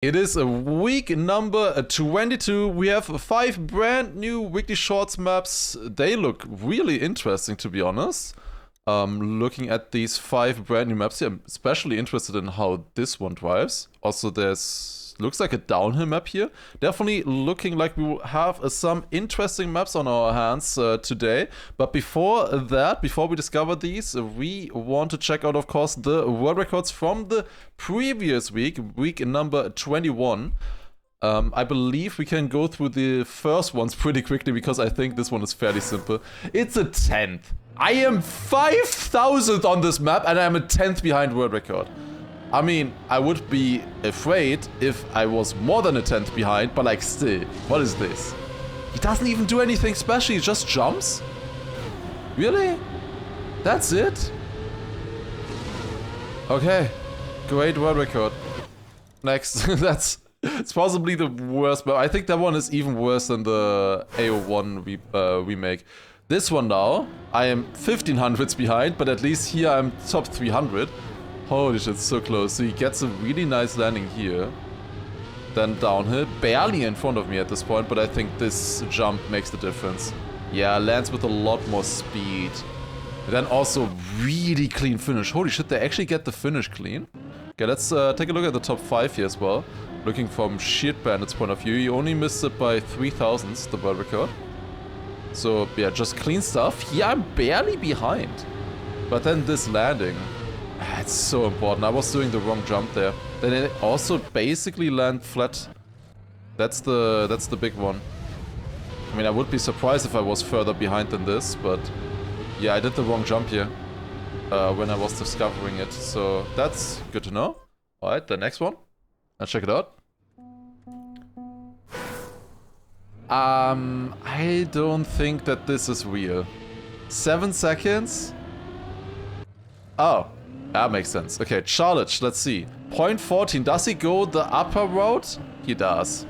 It is a week number 22. We have 5 brand new weekly shorts maps. They look really interesting, to be honest. Looking at these 5 brand new maps here, I'm especially interested in how this one drives. Also, looks like a downhill map here. Definitely looking like we will have some interesting maps on our hands today. But before that, before we discover these, we want to check out, of course, the world records from the previous week, week number 21. I believe we can go through the first ones pretty quickly because I think this one is fairly simple. It's a 10th. I am 5,000th on this map and I'm a 10th behind world record. I mean, I would be afraid if I was more than a 10th behind, but like still, what is this? He doesn't even do anything special, he just jumps? Really? That's it? Okay, great world record. Next, it's possibly the worst, but I think that one is even worse than the AO1 remake. This one now, I am 1500s behind, but at least here I'm top 300. Holy shit, so close. So he gets a really nice landing here. Then downhill, barely in front of me at this point, but I think this jump makes the difference. Yeah, lands with a lot more speed. And then also really clean finish. Holy shit, they actually get the finish clean. Okay, let's take a look at the top 5 here as well. Looking from Shield Bandit's point of view, he only missed it by 3,000ths, the world record. So yeah, just clean stuff. Here I'm barely behind. But then this landing. It's so important. I was doing the wrong jump there. Then it also basically land flat. That's the big one. I mean, I would be surprised if I was further behind than this, but yeah, I did the wrong jump here when I was discovering it. So that's good to know. All right, the next one. Let's check it out. I don't think that this is real. 7 seconds? Oh. That makes sense. Okay, Charlotte, let's see. Point 14, does he go the upper route? He does.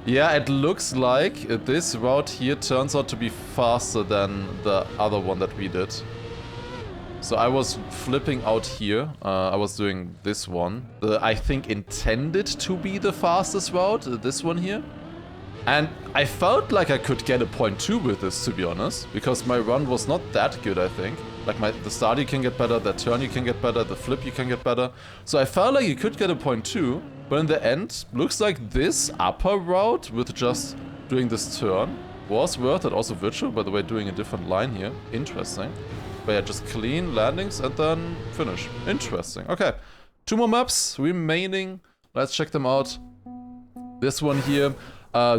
Yeah, it looks like this route here turns out to be faster than the other one that we did. So I was flipping out here. I was doing this one. I think intended to be the fastest route, this one here. And I felt like I could get a point 2 with this, to be honest, because my run was not that good, I think. Like the start you can get better, the turn you can get better, the flip you can get better. So I felt like you could get a point 2, but in the end, looks like this upper route with just doing this turn was worth it. Also virtual, by the way, doing a different line here. Interesting. But yeah, just clean landings and then finish. Interesting. Okay, 2 more maps remaining. Let's check them out. This one here.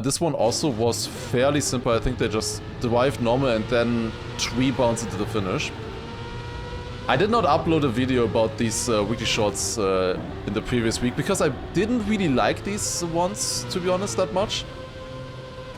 This one also was fairly simple. I think they just drive normal and then tree bounce into the finish. I did not upload a video about these weekly shorts in the previous week because I didn't really like these ones, to be honest, that much.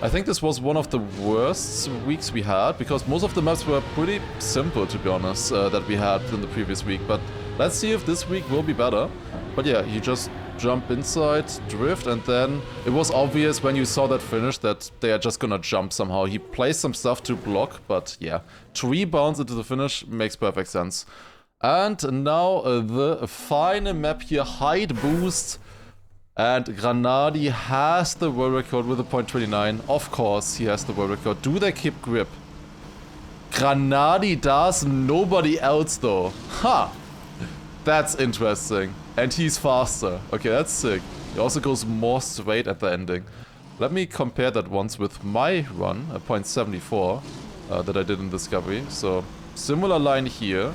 I think this was one of the worst weeks we had because most of the maps were pretty simple, to be honest, that we had in the previous week. But let's see if this week will be better. But yeah, you just jump inside, drift, and then it was obvious when you saw that finish that they are just gonna jump somehow. He plays some stuff to block, but yeah, tree bounce into the finish makes perfect sense. And now the final map here, height boost. And Granadi has the world record with a point 29. Of course, he has the world record. Do they keep grip? Granadi does, nobody else though. Ha! That's interesting. And he's faster. Okay, that's sick. He also goes more straight at the ending. Let me compare that once with my run, a point 74, that I did in Discovery. So, similar line here.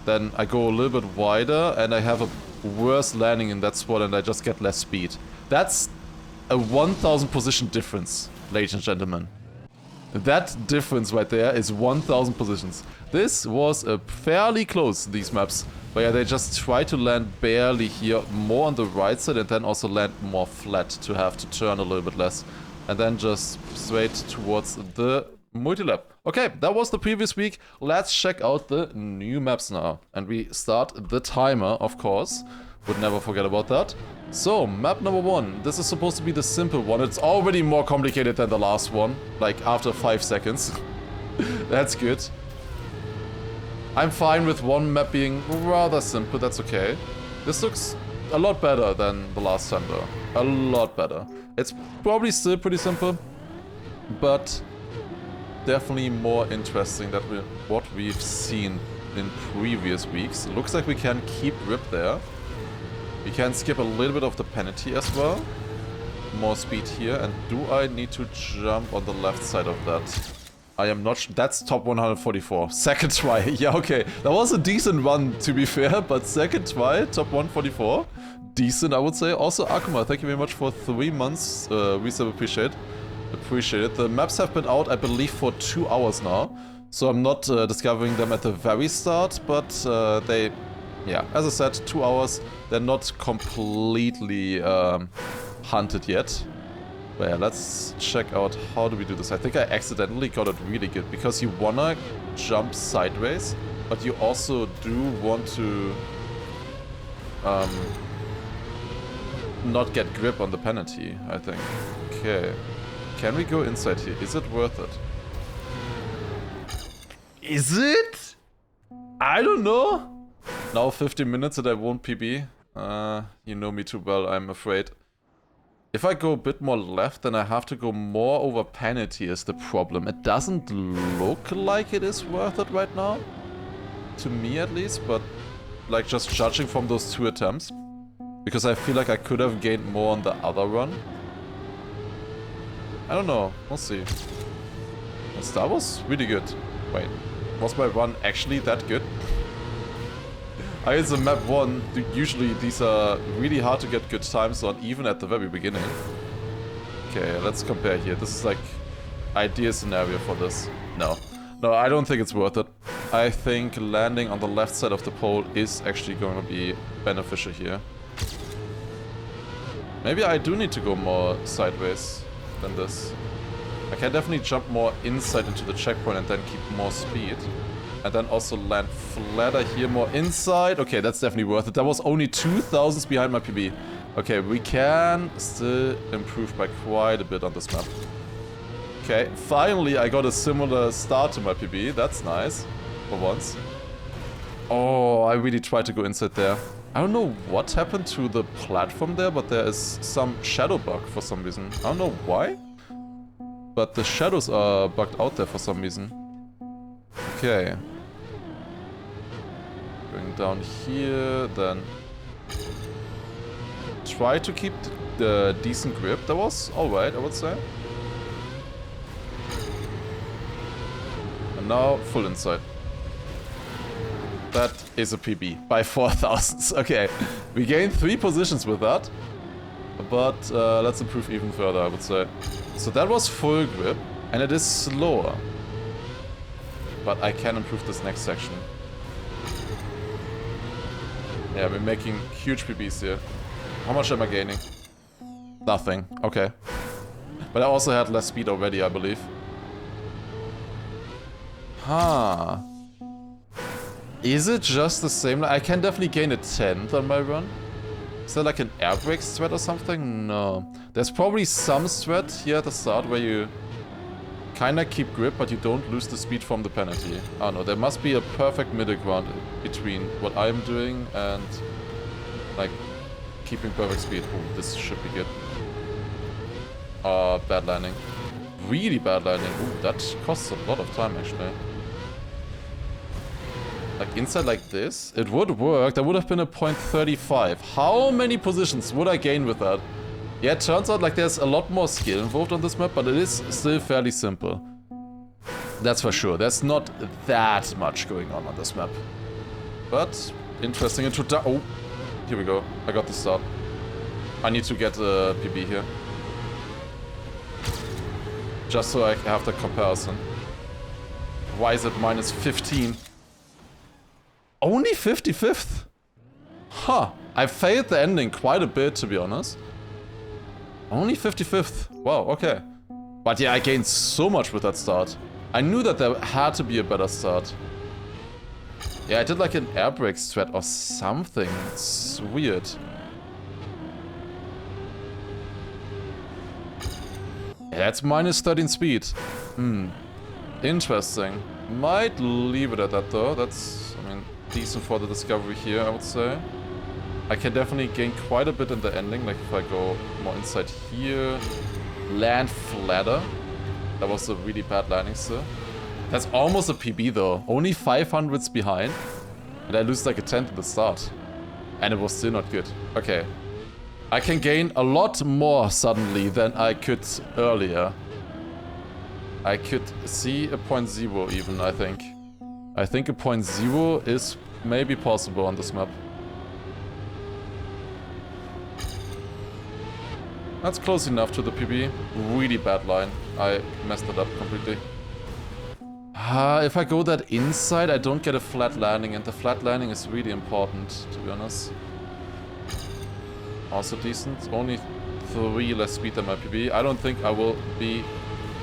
Then I go a little bit wider and I have a worse landing in that spot and I just get less speed. That's a 1000 position difference, ladies and gentlemen. That difference right there is 1000 positions. This was fairly close, these maps. But yeah, they just try to land barely here, more on the right side, and then also land more flat to have to turn a little bit less. And then just straight towards the multi-lap. Okay, that was the previous week. Let's check out the new maps now. And we start the timer, of course. Would never forget about that. So, map number 1. This is supposed to be the simple one. It's already more complicated than the last one. Like, after 5 seconds. That's good. I'm fine with one map being rather simple, that's okay. This looks a lot better than the last time though. A lot better. It's probably still pretty simple, but definitely more interesting than what we've seen in previous weeks. Looks like we can keep grip there. We can skip a little bit of the penalty as well. More speed here. And do I need to jump on the left side of that? I am not sure. That's top 144. Second try. Yeah, okay. That was a decent run, to be fair, but second try, top 144. Decent, I would say. Also, Akuma, thank you very much for 3 months. Resub, appreciate it. The maps have been out, I believe, for 2 hours now. So I'm not discovering them at the very start, but they... Yeah, as I said, 2 hours. They're not completely hunted yet. But yeah, let's check out how do we do this. I think I accidentally got it really good because you wanna jump sideways, but you also do want to not get grip on the penalty, I think. Okay. Can we go inside here? Is it worth it? Is it? I don't know. Now 15 minutes and I won't PB. You know me too well, I'm afraid. If I go a bit more left, then I have to go more over penalty is the problem. It doesn't look like it is worth it right now. To me at least, but like just judging from those 2 attempts. Because I feel like I could have gained more on the other run. I don't know, we'll see. That was really good. Wait, was my run actually that good? I guess in map 1, usually these are really hard to get good times on, even at the very beginning. Okay, let's compare here. This is like ideal scenario for this. No, I don't think it's worth it. I think landing on the left side of the pole is actually going to be beneficial here. Maybe I do need to go more sideways than this. I can definitely jump more inside into the checkpoint and then keep more speed. And then also land flatter here, more inside. Okay, that's definitely worth it. That was only 2 thousandths behind my PB. Okay, we can still improve by quite a bit on this map. Okay, finally I got a similar start to my PB. That's nice. For once. Oh, I really tried to go inside there. I don't know what happened to the platform there, but there is some shadow bug for some reason. I don't know why. But the shadows are bugged out there for some reason. Okay. Going down here, then try to keep the decent grip. That was alright, I would say. And now full inside. That is a PB by 4 thousandths. Okay, we gained 3 positions with that. But let's improve even further, I would say. So that was full grip, and it is slower. But I can improve this next section. Yeah, we're making huge PBs here. How much am I gaining? Nothing. Okay. But I also had less speed already, I believe. Huh. Is it just the same? I can definitely gain a 10th on my run. Is there like an air brake strat or something? No. There's probably some strat here at the start where you kinda keep grip, but you don't lose the speed from the penalty. I don't know, there must be a perfect middle ground between what I'm doing and like keeping perfect speed. Ooh, this should be good. Bad landing. Really bad landing. Ooh, that costs a lot of time actually. Like inside like this, it would work. That would have been a 0.35. How many positions would I gain with that? Yeah, it turns out like there's a lot more skill involved on this map, but it is still fairly simple. That's for sure. There's not that much going on this map. But interesting introduction. Oh, here we go. I got the start. I need to get a PB here. Just so I have the comparison. Why is it minus 15? Only 55th? Huh. I failed the ending quite a bit, to be honest. Only 55th. Wow, okay. But yeah, I gained so much with that start. I knew that there had to be a better start. Yeah, I did like an air brake strat or something. It's weird. Yeah, that's minus 13 speed. Interesting. Might leave it at that though. That's, I mean, decent for the discovery here, I would say. I can definitely gain quite a bit in the ending, like if I go more inside here. Land flatter. That was a really bad landing, sir. That's almost a PB though. Only 500s behind. And I lose like a 10th at the start. And it was still not good. Okay. I can gain a lot more suddenly than I could earlier. I could see a 0.0 even, I think. I think a 0.0 is maybe possible on this map. That's close enough to the PB. Really bad line. I messed it up completely. If I go that inside, I don't get a flat landing, and the flat landing is really important, to be honest. Also decent. Only 3 less speed than my PB. I don't think I will be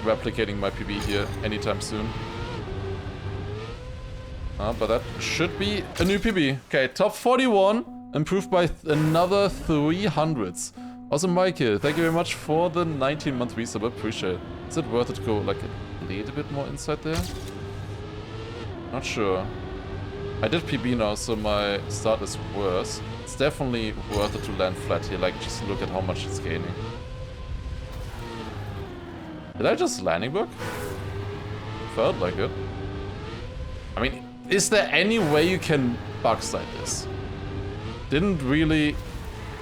replicating my PB here anytime soon. But that should be a new PB. Okay, top 41. Improved by another 300s. Also, Michael, thank you very much for the 19-month resub. Appreciate it. Is it worth it to go like a little bit more inside there? Not sure. I did PB now, so my start is worse. It's definitely worth it to land flat here. Like, just look at how much it's gaining. Did I just landing bug? Felt like it. I mean, is there any way you can bug slide this? Didn't really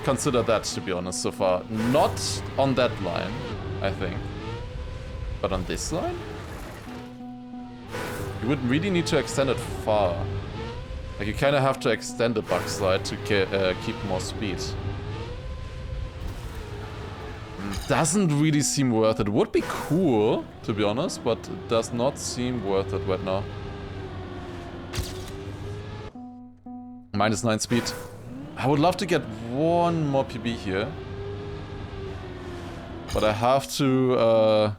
consider that, to be honest, so far. Not on that line, I think. But on this line? You would really need to extend it far. Like, you kind of have to extend the bug slide to keep more speed. Doesn't really seem worth it. Would be cool, to be honest, but it does not seem worth it right now. -9 speed. I would love to get one more PB here. But I have to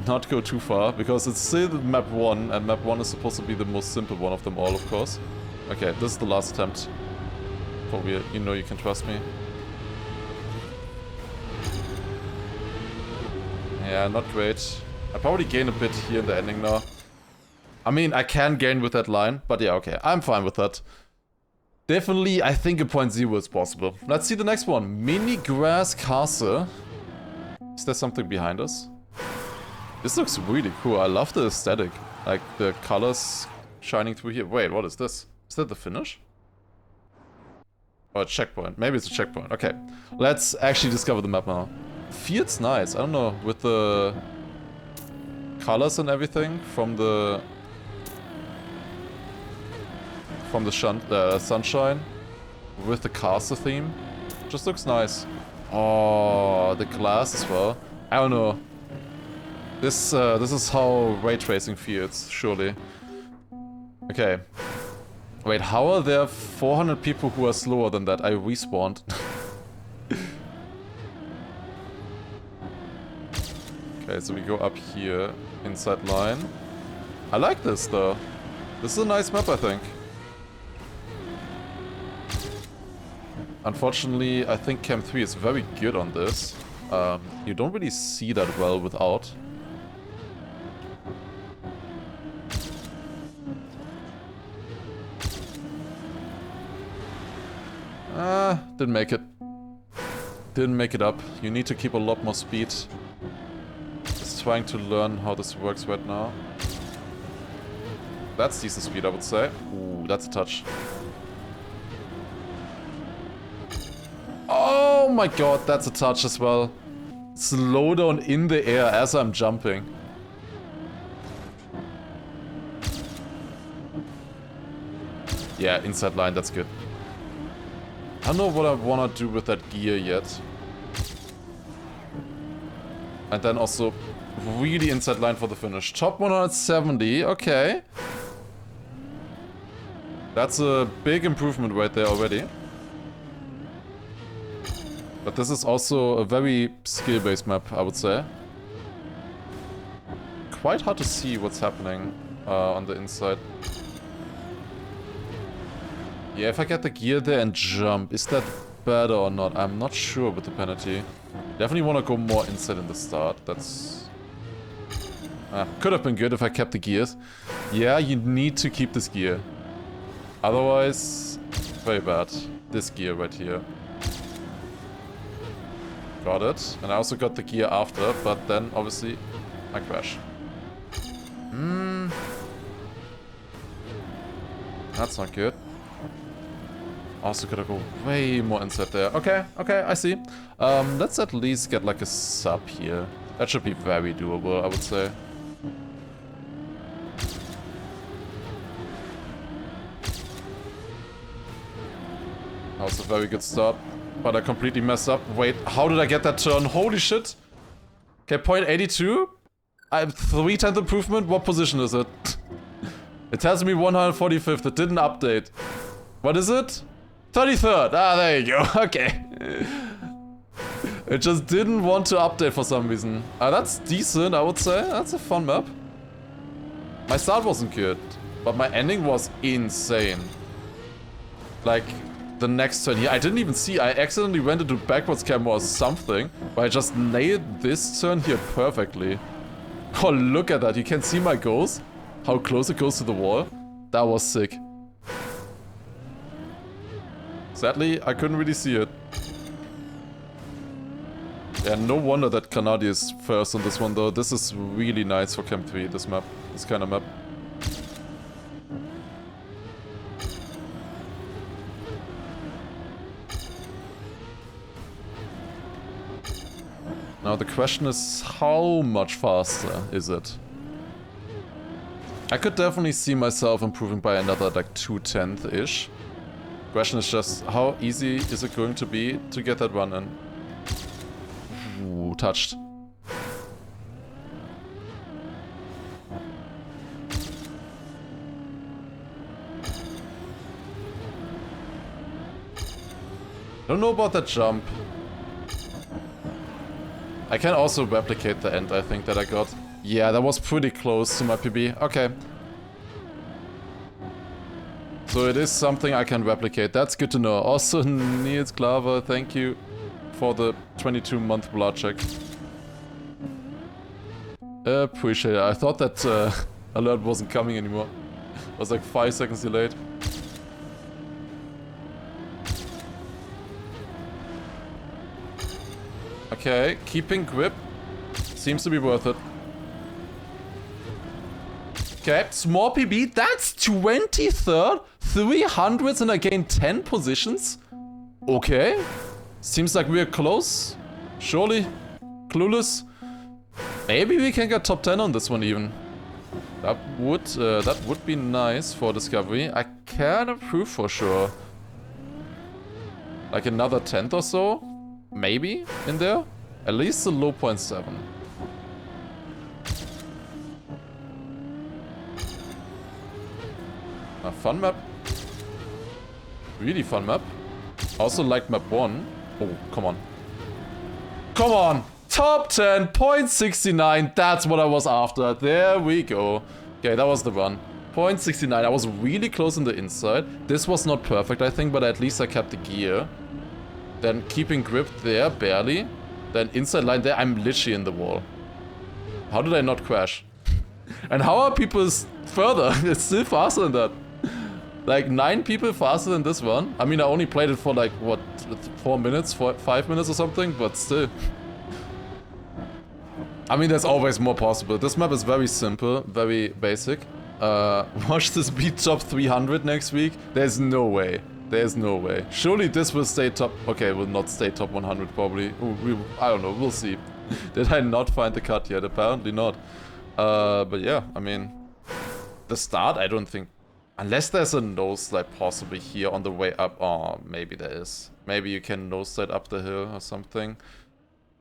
not go too far, because it's still map 1, and map 1 is supposed to be the most simple one of them all, of course. Okay, this is the last attempt. Probably, you know you can trust me. Yeah, not great. I probably gain a bit here in the ending now. I mean, I can gain with that line, but yeah, okay, I'm fine with that. Definitely, I think a 0.0 is possible. Let's see the next one. Mini Grass Castle. Is there something behind us? This looks really cool. I love the aesthetic. Like, the colors shining through here. Wait, what is this? Is that the finish? Or a checkpoint. Maybe it's a checkpoint. Okay. Let's actually discover the map now. Feels nice. I don't know. With the colors and everything from the sunshine with the castle theme. Just looks nice. Oh, the glass as well. I don't know. This is how ray tracing feels, surely. Okay. Wait, how are there 400 people who are slower than that? I respawned. Okay, so we go up here, inside line. I like this though. This is a nice map, I think. Unfortunately, I think Cam 3 is very good on this. You don't really see that well without. Didn't make it. Didn't make it up. You need to keep a lot more speed. Just trying to learn how this works right now. That's decent speed, I would say. Ooh, that's a touch. Oh my god, that's a touch as well. Slow down in the air as I'm jumping. Yeah, inside line, that's good. I don't know what I want to do with that gear yet. And then also really inside line for the finish. Top 170, okay. That's a big improvement right there already. But this is also a very skill-based map, I would say. Quite hard to see what's happening on the inside. Yeah, if I get the gear there and jump, is that better or not? I'm not sure with the penalty. Definitely want to go more inside in the start. That's... could have been good if I kept the gears. Yeah, you need to keep this gear. Otherwise, very bad. this gear right here. Got it. And I also got the gear after, but then obviously I crash. That's not good. Also gotta go way more inside there. Okay, okay, I see. Let's at least get like a sub here. That should be very doable, I would say. That was a very good start, but I completely messed up. Wait, how did I get that turn? Holy shit. Okay, point 82. I have 3/10 improvement. What position is it? It tells me 145th. It didn't update. What is it? 33rd. Ah, there you go. Okay. It just didn't want to update for some reason. That's decent, I would say. That's a fun map. My start wasn't good, but my ending was insane. Like, the next turn here, I didn't even see. I accidentally went into backwards camera or something, but I just nailed this turn here perfectly. Oh, look at that. You can see my goals. How close it goes to the wall. That was sick. Sadly, I couldn't really see it. Yeah, no wonder that Kanadi is first on this one, though. This is really nice for Camp 3, this map. This kind of map. Now the question is, how much faster is it? I could definitely see myself improving by another like 2/10-ish. Question is just, how easy is it going to be to get that run in? Ooh, touched. I don't know about that jump. I can also replicate the end, I think, that I got. Yeah, that was pretty close to my PB. Okay. So it is something I can replicate. That's good to know. Also, Niels Klaver, thank you for the 22-month blood check. Appreciate it. I thought that alert wasn't coming anymore. It was like 5 seconds delayed. Okay, keeping grip seems to be worth it. Okay, small PB, that's 23rd, 300s, and I gained 10 positions. Okay, seems like we're close. Surely, clueless. Maybe we can get top 10 on this one even. That would be nice for Discovery. I can improve for sure. Like another 10th or so, maybe in there. At least a low 0.7. A fun map. Really fun map. Also like map 1. Oh, come on. Come on! Top 10, 0.69. That's what I was after. There we go. Okay, that was the run. 0.69. I was really close on the inside. This was not perfect, I think, but at least I kept the gear. Then keeping grip there, barely. Then inside line there, I'm literally in the wall. How did I not crash? And how are people further? It's still faster than that. Like 9 people faster than this one. I mean, I only played it for like, what, 4 minutes, 5 minutes or something, but still. I mean, there's always more possible. This map is very simple, very basic. Watch this be top 300 next week. There's no way. There's no way. Surely this will stay top... Okay, will not stay top 100 probably. I don't know, we'll see. Did I not find the cut yet? Apparently not. But yeah, I mean... The start, I don't think... Unless there's a nose slide possibly here on the way up. Oh, maybe there is. Maybe you can nose slide up the hill or something.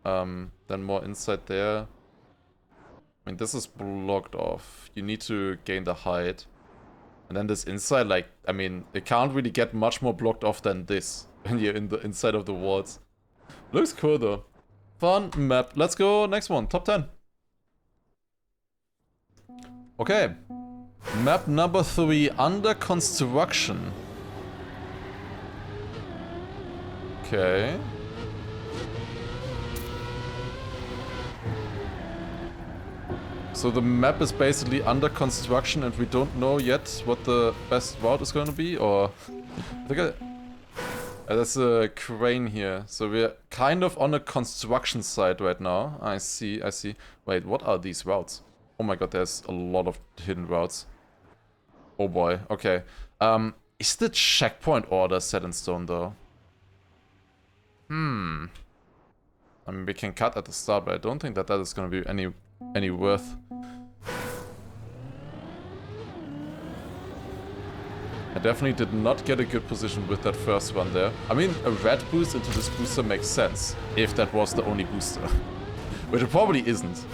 Then more inside there. I mean, this is blocked off. You need to gain the height. And then this inside, like, I mean, it can't really get much more blocked off than this. When you're in the inside of the walls. Looks cool though. Fun map. Let's go next one. Top 10. Okay. Map number 3, under construction. Okay. So the map is basically under construction and we don't know yet what the best route is going to be, or... I think There's a crane here. So we're kind of on a construction site right now. I see, I see. Wait, what are these routes? Oh my god, there's a lot of hidden routes. Oh boy, okay. Is the checkpoint order set in stone though? I mean, we can cut at the start, but I don't think that is gonna be any worth. I definitely did not get a good position with that first one there. I mean, a red boost into this booster makes sense, if that was the only booster. Which it probably isn't.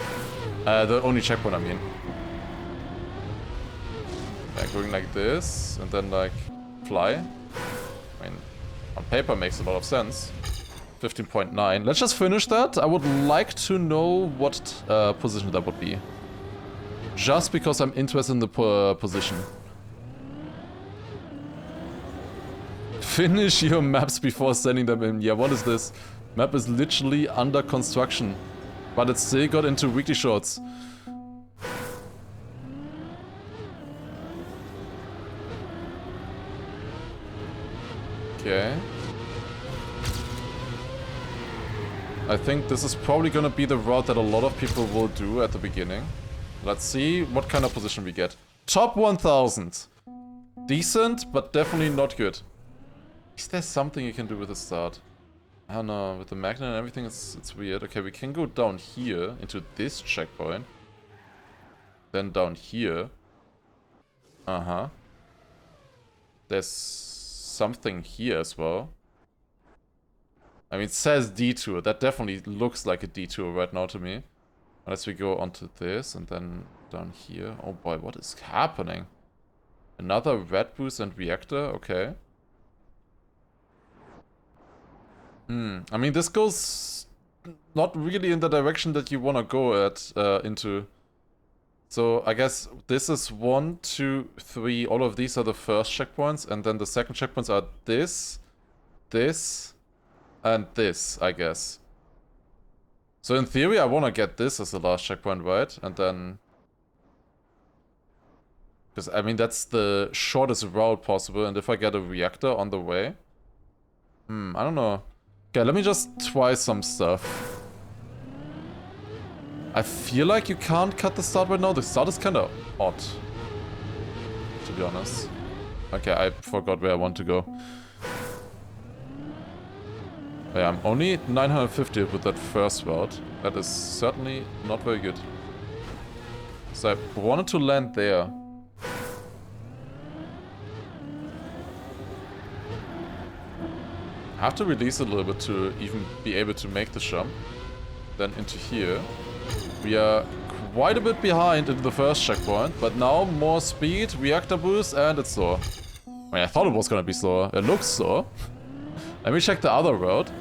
The only checkpoint, I mean. Yeah, going like this, and then like, fly. I mean, on paper makes a lot of sense. 15.9. Let's just finish that. I would like to know what position that would be. Just because I'm interested in the position. Finish your maps before sending them in. Yeah, what is this? Map is literally under construction. But it still got into weekly shorts. Okay. I think this is probably gonna be the route that a lot of people will do at the beginning. Let's see what kind of position we get. Top 1000. Decent, but definitely not good. Is there something you can do with the start? I don't know, with the magnet and everything, it's weird. Okay, we can go down here into this checkpoint. Then down here. Uh-huh. There's something here as well. I mean, it says detour. That definitely looks like a detour right now to me. Unless we go onto this and then down here. Oh boy, what is happening? Another red boost and reactor? Okay. I mean, this goes not really in the direction that you want to go into. So I guess this is 1, 2, 3. All of these are the first checkpoints, and then the second checkpoints are this, this, and this, I guess. So in theory, I want to get this as the last checkpoint, right? And then... because, I mean, that's the shortest route possible, and if I get a reactor on the way... I don't know. Okay, let me just try some stuff. I feel like you can't cut the start right now. The start is kind of odd, to be honest. Okay, I forgot where I want to go. Yeah, I'm only 950 with that first route. That is certainly not very good. So I wanted to land there. I have to release a little bit to even be able to make the jump. Then into here. We are quite a bit behind into the first checkpoint, but now more speed, reactor boost, and it's slow. I mean, I thought it was gonna be slower. It looks slow. Let me check the other route.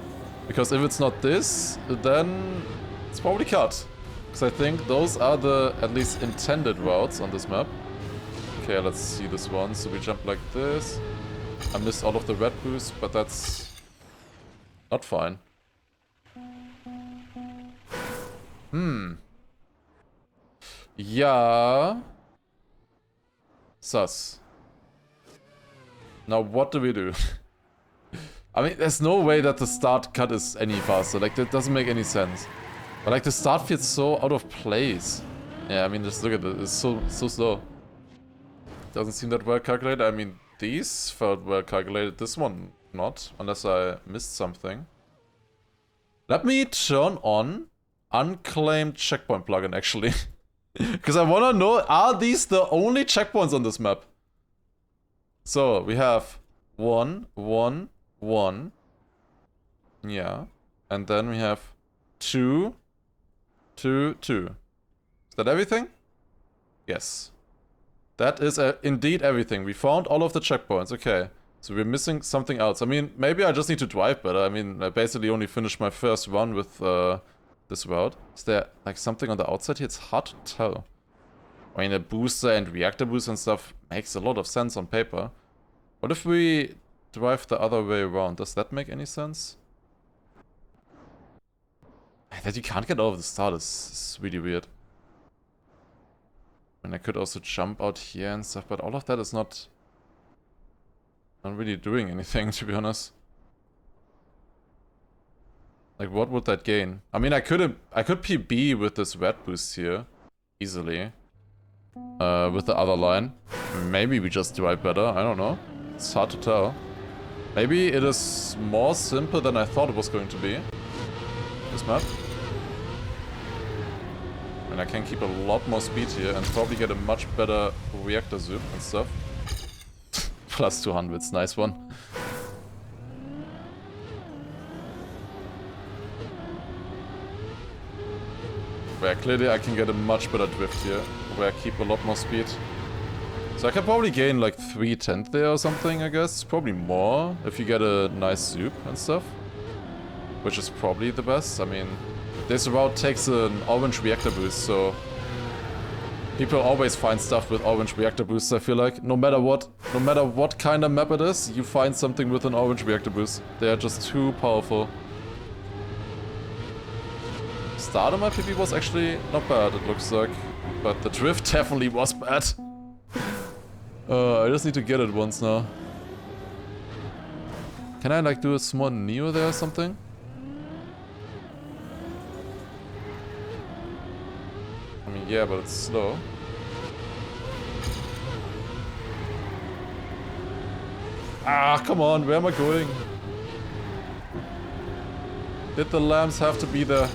Because if it's not this, then it's probably cut. Because I think those are the at least intended routes on this map. Okay, let's see this one. So we jump like this. I missed all of the red boosts, but that's not fine. Yeah. Sus. Now what do we do? I mean, there's no way that the start cut is any faster. Like, that doesn't make any sense. But like, the start feels so out of place. Yeah, I mean, just look at it. It's so slow. Doesn't seem that well calculated. I mean, these felt well calculated. This one not, unless I missed something. Let me turn on unclaimed checkpoint plugin, actually. Because I want to know, are these the only checkpoints on this map? So, we have 1, 1, 1. Yeah. And then we have 2, 2, 2. Is that everything? Yes. That is indeed everything. We found all of the checkpoints. Okay. So we're missing something else. I mean, maybe I just need to drive better. I mean, I basically only finished my first run with this route. Is there like something on the outside here? It's hard to tell. I mean, a booster and reactor boost and stuff makes a lot of sense on paper. What if we drive the other way around? Does that make any sense? That you can't get over the start is really weird. And I could also jump out here and stuff, but all of that is not really doing anything, to be honest. Like, what would that gain? I mean, I could PB with this red boost here. Easily. With the other line. Maybe we just drive better, I don't know. It's hard to tell. Maybe it is more simple than I thought it was going to be. This map. And I can keep a lot more speed here and probably get a much better reactor zoom and stuff. Plus 200's, nice one. Where clearly I can get a much better drift here, where I keep a lot more speed. So I can probably gain like 3/10 there or something, I guess. Probably more if you get a nice zoop and stuff. Which is probably the best. I mean, this route takes an orange reactor boost, so people always find stuff with orange reactor boosts, I feel like. No matter what kind of map it is, you find something with an orange reactor boost. They are just too powerful. Start of my PB was actually not bad, it looks like. But the drift definitely was bad. I just need to get it once now. Can I like do a small neo there or something? I mean, yeah, but it's slow. Ah, come on, where am I going? Did the lamps have to be there?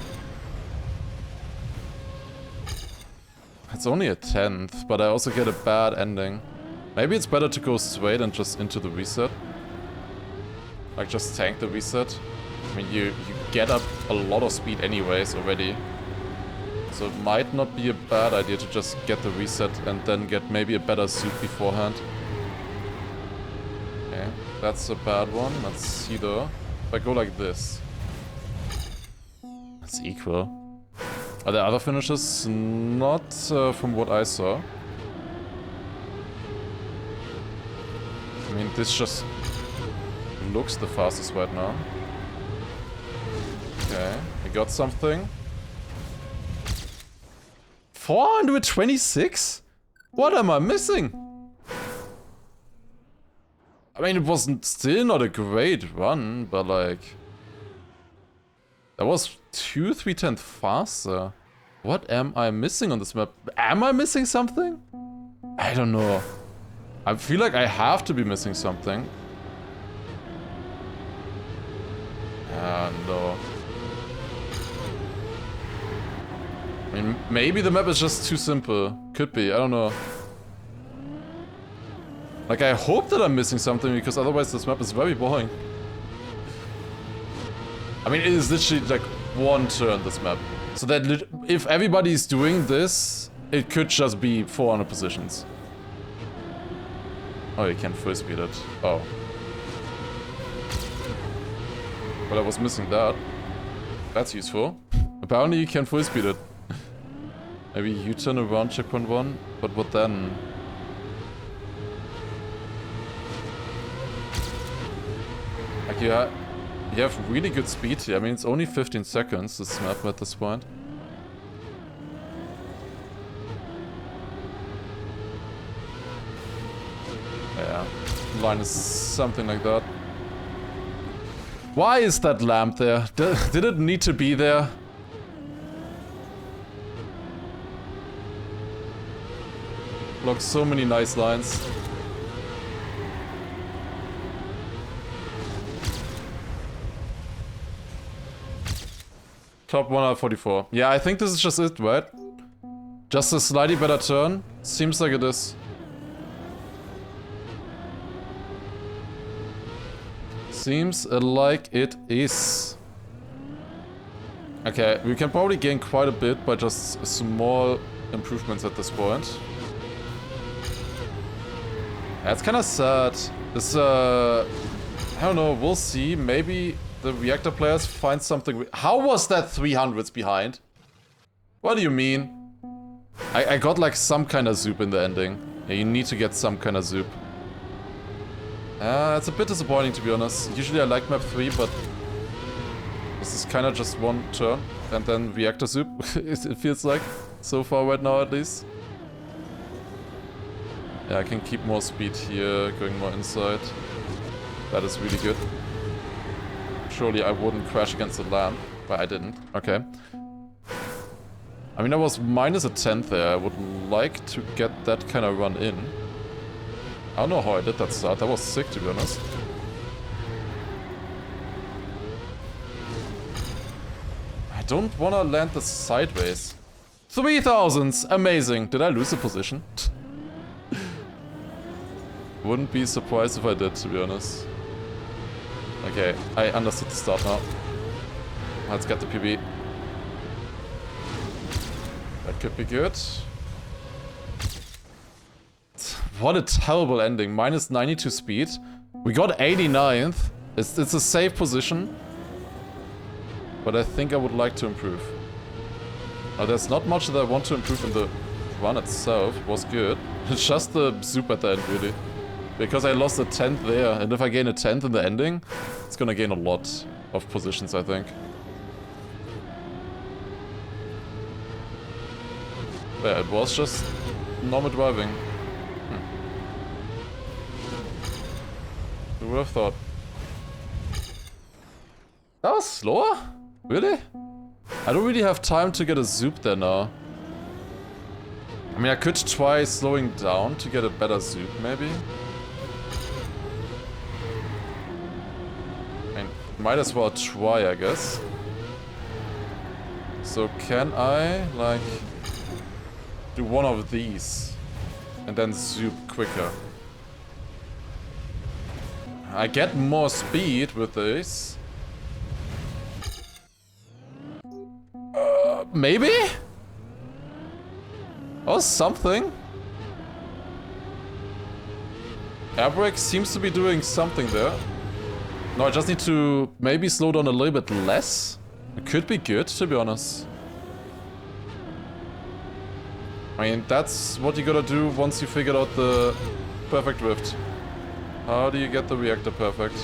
It's only a 10th, but I also get a bad ending. Maybe it's better to go straight and just into the reset. Like, just tank the reset. I mean, you get up a lot of speed anyways already. So it might not be a bad idea to just get the reset and then get maybe a better suit beforehand. Okay, that's a bad one. Let's see though. If I go like this. It's equal. Are there other finishes? Not from what I saw. I mean, this just looks the fastest right now. Okay, we got something. 426? What am I missing? I mean, it wasn't still not a great run, but like... That was 3/10 faster. What am I missing on this map? Am I missing something? I don't know. I feel like I have to be missing something. Ah, no. I mean, maybe the map is just too simple. Could be, I don't know. Like, I hope that I'm missing something, because otherwise this map is very boring. I mean, it is literally like one turn, this map. So that if everybody's doing this, it could just be 400 positions. Oh, you can full speed it. Oh. But I was missing that. That's useful. Apparently you can full speed it. Maybe U-turn around checkpoint 1, but what then? Like you have really good speed here. I mean, it's only 15 seconds, this map at this point. Yeah, line is something like that. Why is that lamp there? Did it need to be there? Look, so many nice lines. Top 1 out of 44. Yeah, I think this is just it, right? Just a slightly better turn. Seems like it is. Seems like it is. Okay, we can probably gain quite a bit by just small improvements at this point. Yeah, it's kind of sad. This, I don't know, we'll see. Maybe the reactor players find something. How was that 300s behind? What do you mean? I got like some kind of zoop in the ending. Yeah, you need to get some kind of zoop. It's a bit disappointing, to be honest. Usually I like map 3, but this is kind of just one turn and then reactor zoop. It feels like so far right now, at least. Yeah, I can keep more speed here, going more inside. That is really good. Surely I wouldn't crash against the lamp. But I didn't. Okay. I mean, I was minus a tenth there. I would like to get that kind of run in. I don't know how I did that start. That was sick, to be honest. I don't want to land this sideways. 3000s! Amazing! Did I lose a position? Wouldn't be surprised if I did, to be honest. Okay, I understood the start now. Let's get the PB. That could be good. What a terrible ending. Minus 92 speed. We got 89th. It's a safe position. But I think I would like to improve. Now, there's not much that I want to improve in the run itself. It was good. It's just the soup at the end, really. Because I lost a 10th there. And if I gain a 10th in the ending, it's gonna gain a lot of positions, I think. Yeah, it was just normal driving. Who would have thought? That was slower? Really? I don't really have time to get a zoop there now. I mean, I could try slowing down to get a better zoop, maybe. I mean, might as well try, I guess. So can I, like, do one of these and then zoop quicker? I get more speed with this. Maybe? Oh, something. Air brake seems to be doing something there. No, I just need to maybe slow down a little bit less. It could be good, to be honest. I mean, that's what you gotta do once you figured out the perfect drift. How do you get the reactor perfect?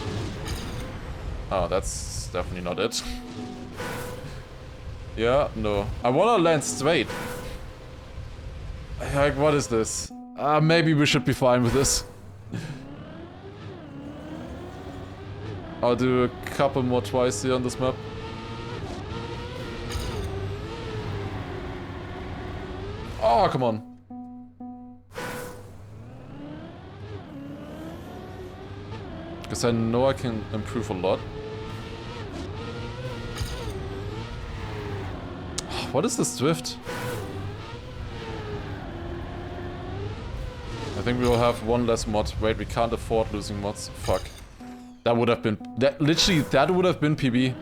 Oh, that's definitely not it. Yeah, no. I wanna land straight. Like, what is this? Maybe we should be fine with this. I'll do a couple more twice here on this map. Oh, come on. Because I know I can improve a lot. What is this drift? I think we will have one less mod. Wait, we can't afford losing mods. Fuck. That would have been... literally, that would have been PB.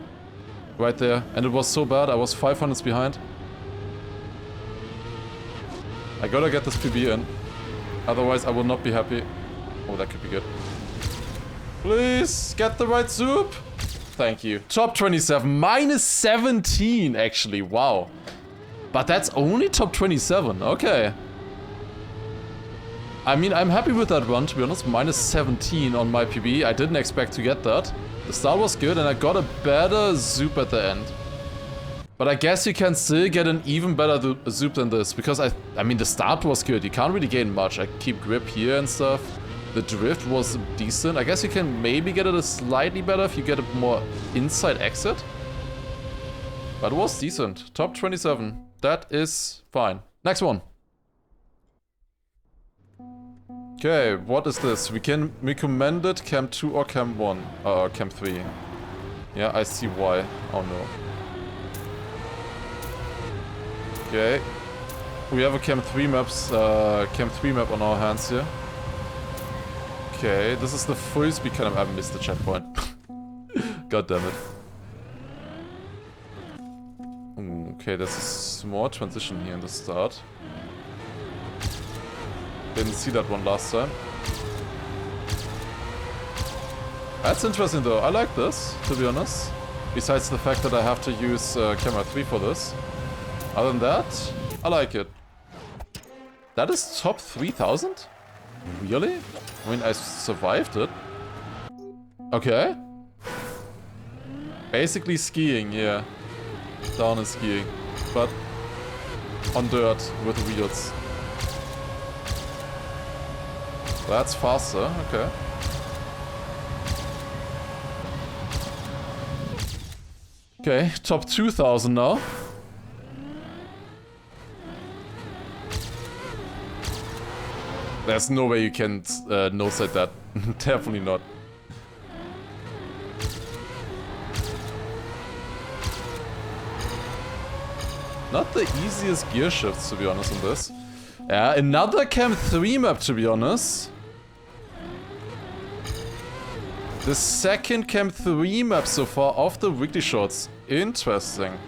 Right there. And it was so bad. I was 500s behind. I gotta get this PB in. Otherwise, I will not be happy. Oh, that could be good. Please, get the right soup. Thank you. Top 27. Minus 17, actually. Wow. But that's only top 27. Okay. I mean, I'm happy with that run, to be honest. Minus 17 on my PB. I didn't expect to get that. The start was good, and I got a better zoop at the end. But I guess you can still get an even better zoop than this. Because, I mean, the start was good. You can't really gain much. I keep grip here and stuff. The drift was decent. I guess you can maybe get it a slightly better if you get a more inside exit. But it was decent. Top 27. That is fine. Next one. Okay, what is this? We can recommend it Cam 2 or Cam 1. Cam 3. Yeah, I see why. Oh no. Okay. We have a Cam 3 map on our hands here. Okay, this is the full speed kind of... I missed the checkpoint. God damn it. Okay, there's a small transition here in the start. Didn't see that one last time. That's interesting though. I like this, to be honest. Besides the fact that I have to use camera 3 for this. Other than that, I like it. That is top 3000? Really? I mean, I survived it. Okay. Basically skiing, yeah. Down and skiing. But on dirt with wheels. That's faster, okay. Okay, top 2000 now. There's no way you can no-set that. Definitely not. Not the easiest gear shifts, to be honest, in this. Yeah, another Cam 3 map, to be honest. The second Cam 3 map so far of the weekly shorts. Interesting.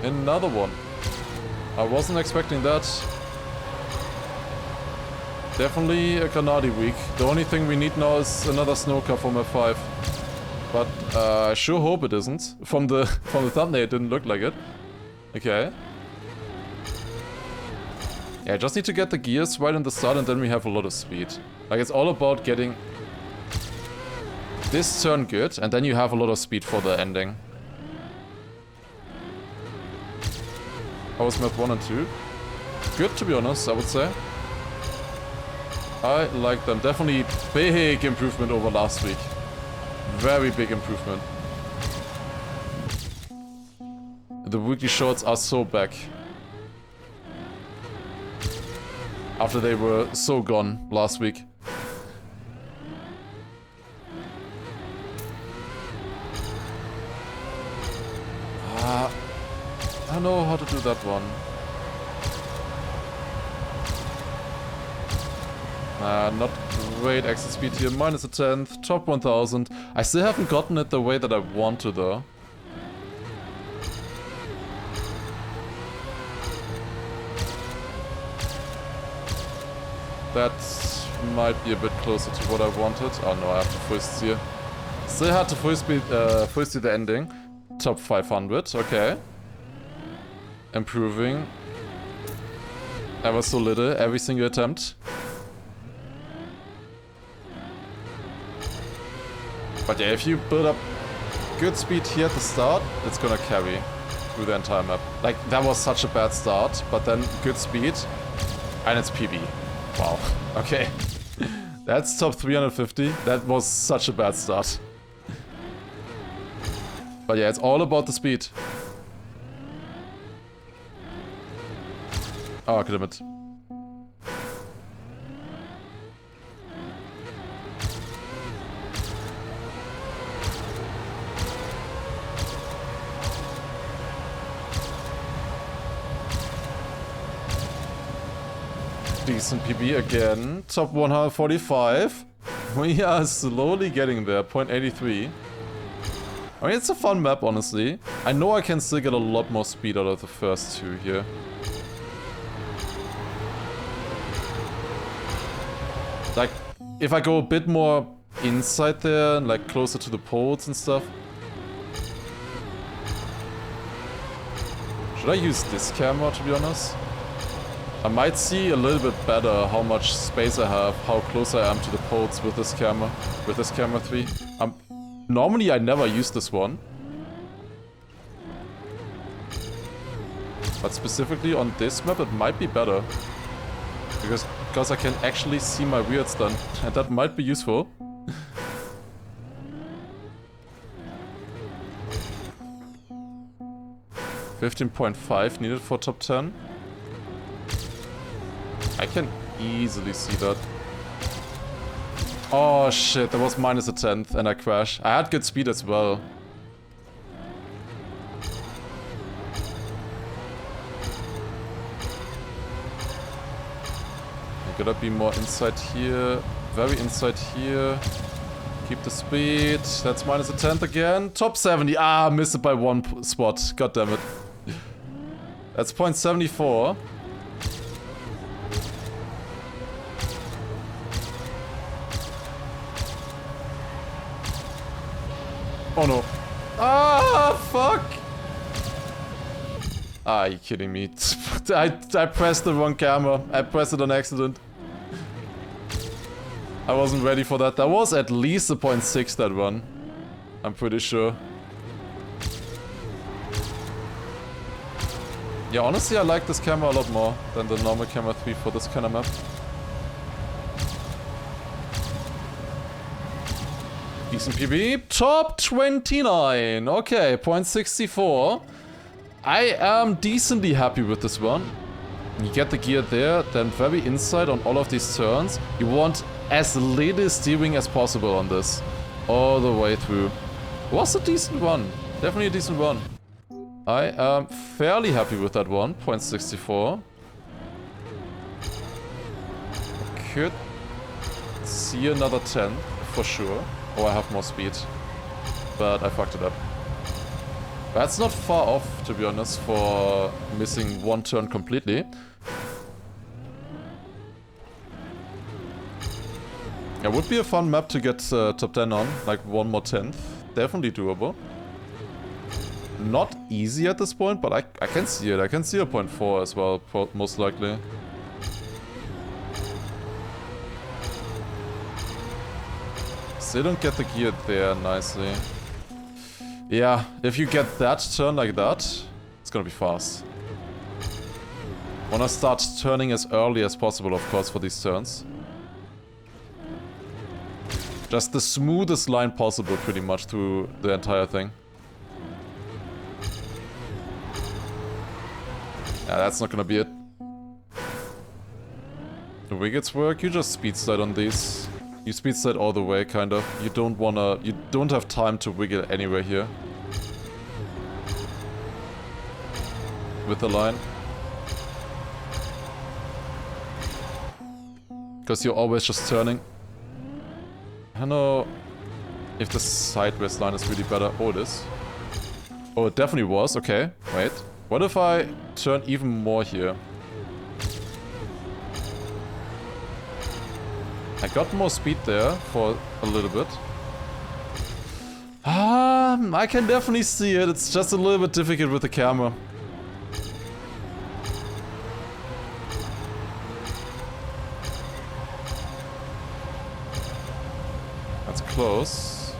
Another one. I wasn't expecting that. Definitely a Granadi week. The only thing we need now is another snow car for map 5. But I sure hope it isn't. From the thumbnail it didn't look like it. Okay. Yeah, I just need to get the gears right in the start and then we have a lot of speed. Like, it's all about getting this turn good and then you have a lot of speed for the ending. How was map 1 and 2? Good, to be honest, I would say. I like them. Definitely big improvement over last week. Very big improvement. The weekly shorts are so back. After they were so gone last week. I don't know how to do that one. Not great exit speed here. Minus a 10th. Top 1000. I still haven't gotten it the way that I want to, though. That might be a bit closer to what I wanted. Oh no, I have to first steer. Still had to first steer the ending. Top 500. Okay. Improving. Ever so little. Every single attempt. But yeah, if you build up good speed here at the start, it's gonna carry through the entire map. Like, that was such a bad start, but then good speed, and it's PB. Wow, okay. That's top 350. That was such a bad start. But yeah, it's all about the speed. Oh, okay, damn it. Decent PB again. Top 145. We are slowly getting there. 0.83. I mean, it's a fun map, honestly. I know I can still get a lot more speed out of the first two here. Like, if I go a bit more inside there, like closer to the poles and stuff. Should I use this camera, to be honest? I might see a little bit better how much space I have, how close I am to the poles with this camera 3. Normally I never use this one. But specifically on this map it might be better. Because I can actually see my weirds then, and that might be useful. $15.5 needed for top 10. I can easily see that. Oh shit, that was minus a 10th and I crashed. I had good speed as well. I gotta be more inside here. Very inside here. Keep the speed. That's minus a 10th again. Top 70. Ah, missed it by one spot. God damn it. That's 0.74. Oh no. Ah, fuck! Ah, are you kidding me? I pressed the wrong camera. I pressed it on accident. I wasn't ready for that. That was at least a 0.6 that run. I'm pretty sure. Yeah, honestly, I like this camera a lot more than the normal camera 3 for this kind of map. Decent PB. Top 29. Okay, 0.64. I am decently happy with this one. You get the gear there, then very inside on all of these turns. You want as little steering as possible on this. All the way through. Was a decent one. Definitely a decent one. I am fairly happy with that one. 0.64. Could see another 10 for sure. Or I have more speed. But I fucked it up. That's not far off, to be honest, for missing one turn completely. It would be a fun map to get top 10 on, like one more 10th. Definitely doable. Not easy at this point, but I can see it. I can see a 0.4 as well, most likely. Still don't get the gear there nicely. Yeah, if you get that turn like that, it's gonna be fast. Wanna start turning as early as possible, of course, for these turns. Just the smoothest line possible, pretty much, through the entire thing. Yeah, that's not gonna be it. The wiggets work, you just speed slide on these. You speed slide all the way, kind of. You don't have time to wiggle anywhere here. With the line. Because you're always just turning. I don't know if the sideways line is really better. Oh, it is. Oh, it definitely was. Okay, wait. What if I turn even more here? I got more speed there for a little bit. I can definitely see it. It's just a little bit difficult with the camera. That's close.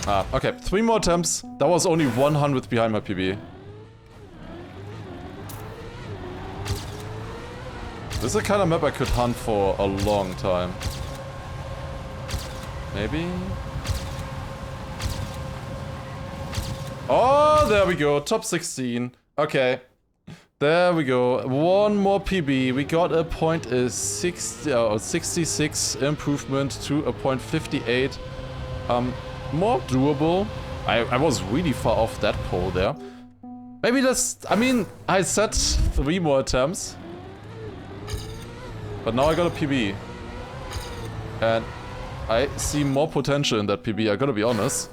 Okay. 3 more attempts. That was only 100 behind my PB. This is the kind of map I could hunt for a long time. Maybe? Oh, there we go. Top 16. Okay. There we go. One more PB. We got a 66 improvement to a 0.58. More doable. I was really far off that pole there. Maybe that's... I mean, I said 3 more attempts. But now I got a PB. And I see more potential in that PB, I gotta be honest.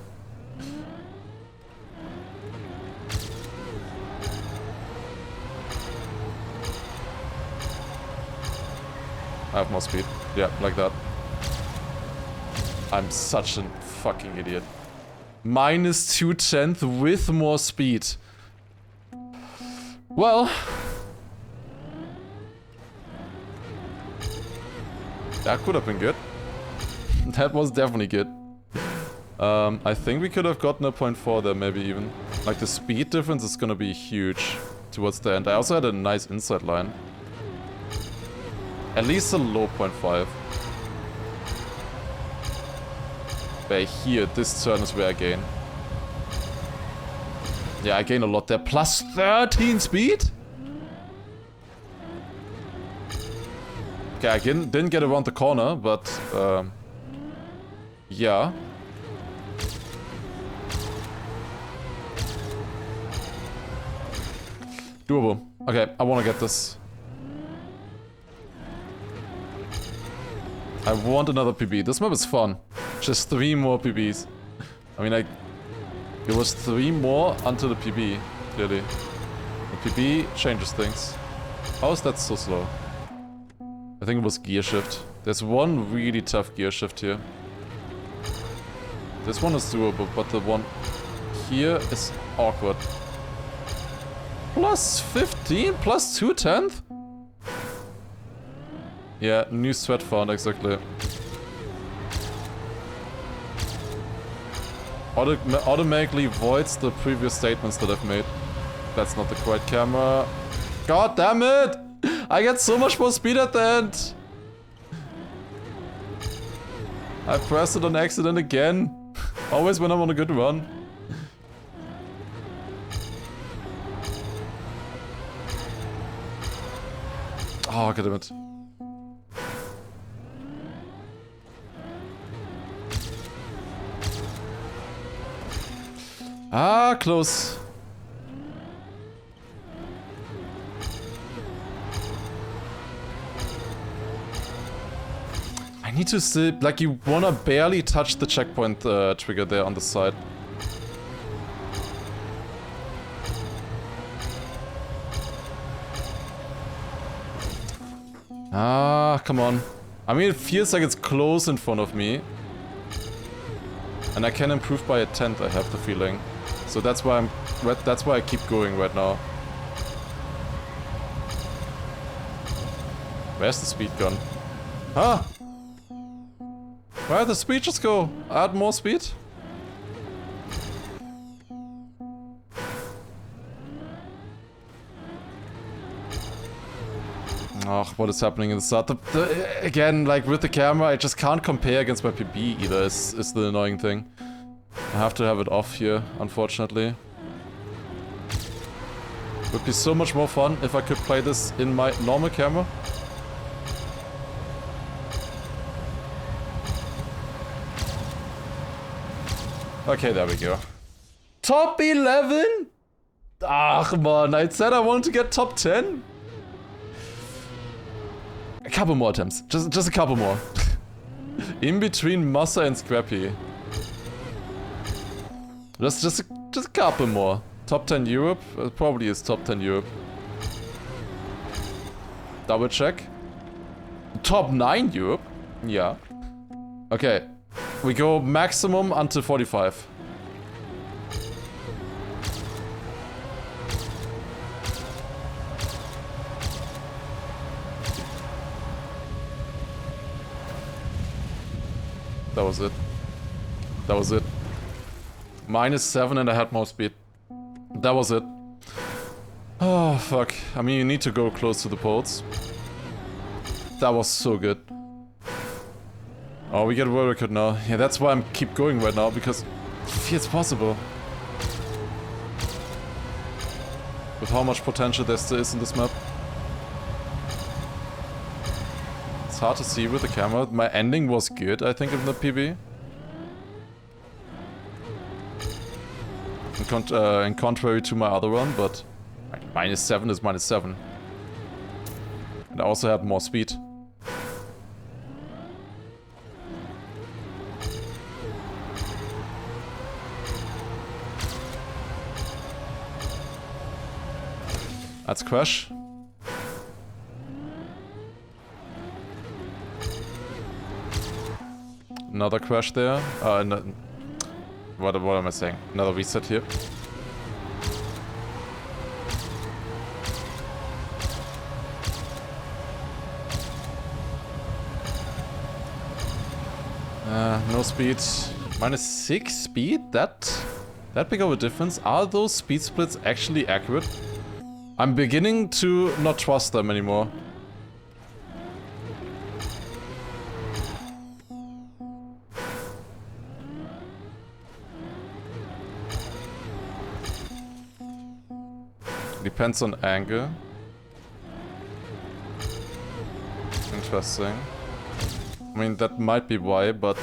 I have more speed. Yeah, like that. I'm such a fucking idiot. Minus 2/10 with more speed. Well... that could have been good. That was definitely good. I think we could have gotten a 0.4 there, maybe even. Like, the speed difference is gonna be huge towards the end. I also had a nice inside line. At least a low 0.5. But here, this turn is where I gain. Yeah, I gain a lot there. Plus 13 speed? Okay, I didn't get around the corner, but... yeah. Doable. Okay, I wanna get this. I want another PB. This map is fun. Just 3 more PBs. I mean, it was 3 more until the PB, clearly. The PB changes things. How is that so slow? I think it was gear shift. There's one really tough gear shift here. This one is doable, but the one here is awkward. Plus 15? Plus 2/10? Yeah, new sweat found, exactly. Automatically voids the previous statements that I've made. That's not the correct camera. God damn it! I get so much more speed at the end! I pressed it on accident again. Always when I'm on a good run. Oh, god damn it. Ah, close. I need to still, like, you wanna barely touch the checkpoint trigger there on the side. Ah, come on. I mean, it feels like it's close in front of me. And I can improve by a tenth, I have the feeling. So that's why I keep going right now. Where's the speed gone? Ah! Where'd the speed just go? Add more speed? Oh, what is happening in the start? Again, like with the camera, I just can't compare against my PB either, is the annoying thing. I have to have it off here, unfortunately. Would be so much more fun if I could play this in my normal camera. Okay, there we go. Top 11? Ah, come on, I said I wanted to get top 10. A couple more attempts, just a couple more. In between Massa and Scrappy. Just a couple more. Top 10 Europe? It probably is top 10 Europe. Double check. Top 9 Europe? Yeah. Okay. We go maximum until 45. That was it. That was it. -7 and I had more speed. That was it. Oh, fuck. I mean, you need to go close to the poles. That was so good. Oh, we get a world record now. Yeah, that's why I keep going right now, because it feels possible. With how much potential there still is in this map. It's hard to see with the camera. My ending was good, I think, in the PB. In contrary to my other run, but -7 is -7. And I also had more speed. Let's crash. Another crash there. No, what am I saying? Another reset here. No speed. -6 speed? That big of a difference? Are those speed splits actually accurate? I'm beginning to not trust them anymore. Depends on angle. Interesting. I mean, that might be why, but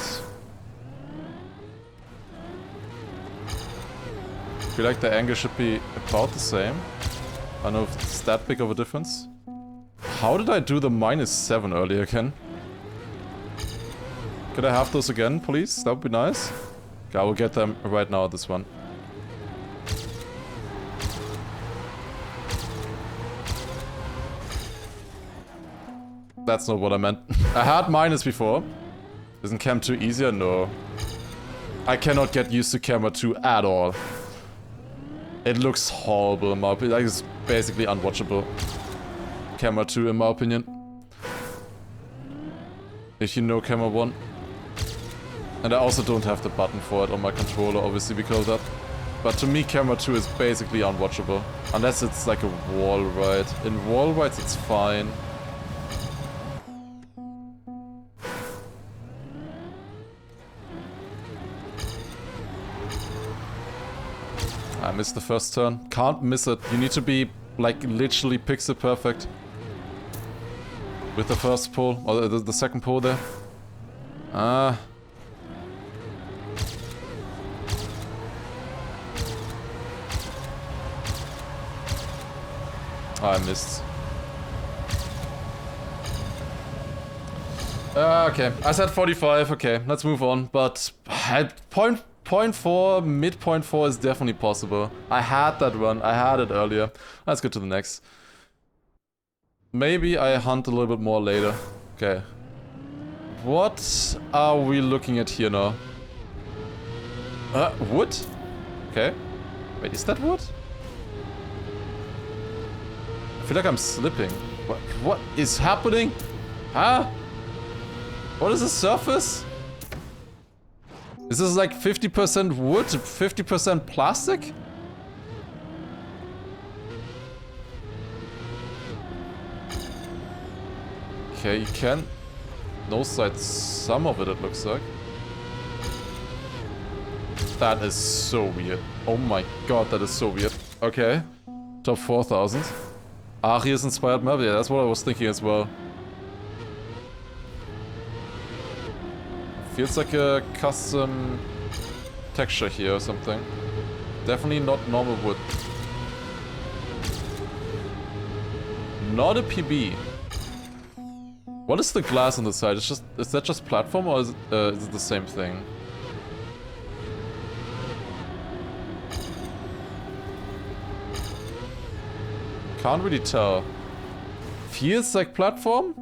I feel like the angle should be about the same. I don't know if it's that big of a difference. How did I do the -7 earlier again? Could I have those again, please? That would be nice. Okay, I will get them right now, this one. That's not what I meant. I had minus before. Isn't Cam 2 easier? No. I cannot get used to Camera 2 at all. It looks horrible in my opinion. Like, it's basically unwatchable. Camera 2 in my opinion. If you know Camera 1. And I also don't have the button for it on my controller, obviously, because of that. But to me, Camera 2 is basically unwatchable. Unless it's like a wall ride. In wall rides, it's fine. missed the first turn. Can't miss it. You need to be, like, literally pixel perfect. With the first pull, or the second pull there. Ah. Oh, I missed. Okay, I said 45, okay, let's move on. But point 0.4, mid 0.4 is definitely possible. I had that run, I had it earlier. Let's go to the next. Maybe I hunt a little bit more later. Okay. What are we looking at here now? Wood? Okay. Wait, is that wood? I feel like I'm slipping. What is happening? Huh? What is the surface? Is this like 50% wood, 50% plastic? Okay, you can no-side some of it, it looks like. That is so weird. Oh my god, that is so weird. Okay. Top 4000. Arius inspired map, yeah, that's what I was thinking as well. Feels like a custom texture here or something. Definitely not normal wood. Not a PB. What is the glass on the side? Is that just platform or is it the same thing? Can't really tell. Feels like platform?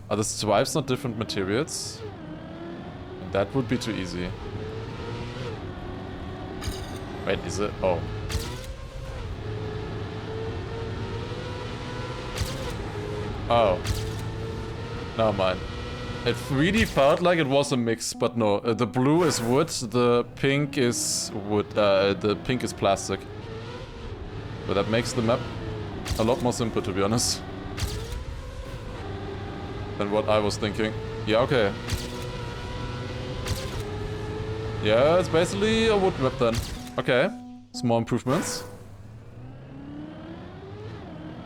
Are the stripes not different materials? That would be too easy. Wait, is it? Oh. Oh. Never mind. It really felt like it was a mix, but no. The blue is wood, the pink is wood, the pink is plastic. But that makes the map a lot more simple, to be honest. Than what I was thinking. Yeah, okay. Yeah, it's basically a wood map then. Okay. Small improvements.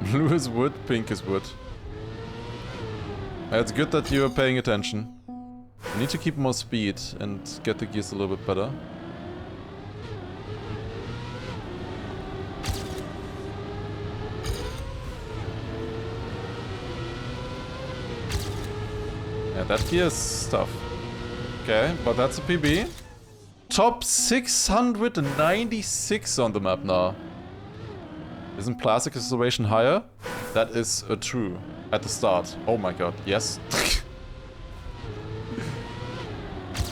Blue is wood, pink is wood. It's good that you're paying attention. I need to keep more speed and get the gears a little bit better. Yeah, that gear is tough. Okay, but that's a PB. Top 696 on the map now. Isn't plastic acceleration higher? That is true. At the start. Oh my god, yes.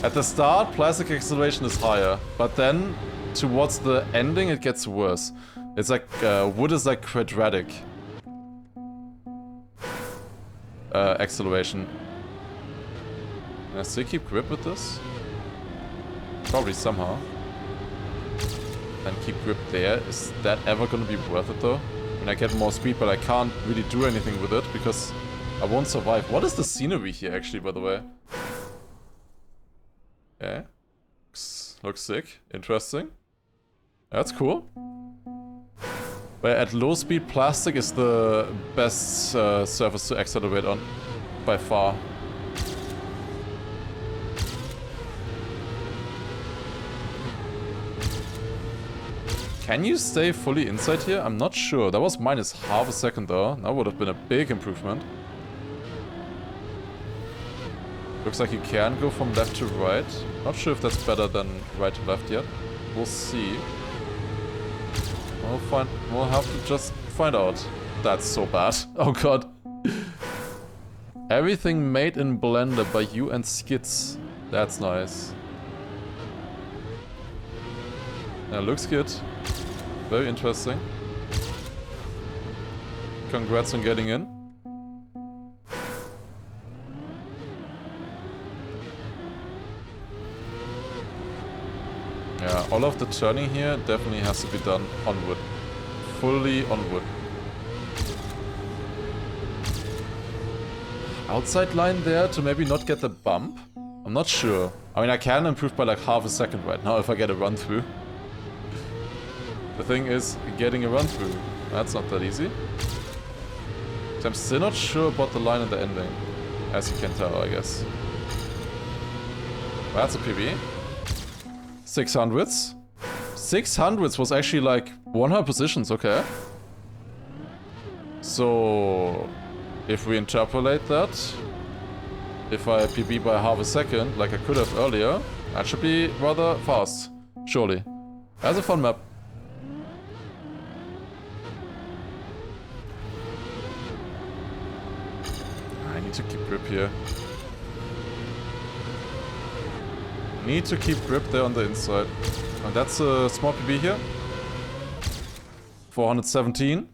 At the start, plastic acceleration is higher. But then, towards the ending, it gets worse. It's like, wood is like quadratic. Acceleration. Can I still keep grip with this? Probably somehow. And keep grip there. Is that ever gonna be worth it though? I mean, I get more speed, but I can't really do anything with it because I won't survive. What is the scenery here actually, by the way? Yeah. Looks sick. Interesting. That's cool. But at low speed, plastic is the best surface to accelerate on. By far. Can you stay fully inside here? I'm not sure. That was minus half a second though. That would have been a big improvement. Looks like you can go from left to right. Not sure if that's better than right to left yet. We'll see. We'll have to just find out. That's so bad. Oh god. Everything made in Blender by you and Skits. That's nice. Yeah, looks good. Very interesting. Congrats on getting in. Yeah, all of the turning here definitely has to be done on wood. Fully on wood. Outside line there to maybe not get the bump? I'm not sure. I mean, I can improve by like half a second right now if I get a run through. The thing is getting a run through. That's not that easy. So I'm still not sure about the line and the ending. As you can tell, I guess. That's a PB. 600s. 600s was actually like 100 positions, okay. So, if we interpolate that, if I PB by half a second, like I could have earlier, that should be rather fast, surely. That's a fun map. I need to keep grip here. Need to keep grip there on the inside. And that's a small PB here. 417.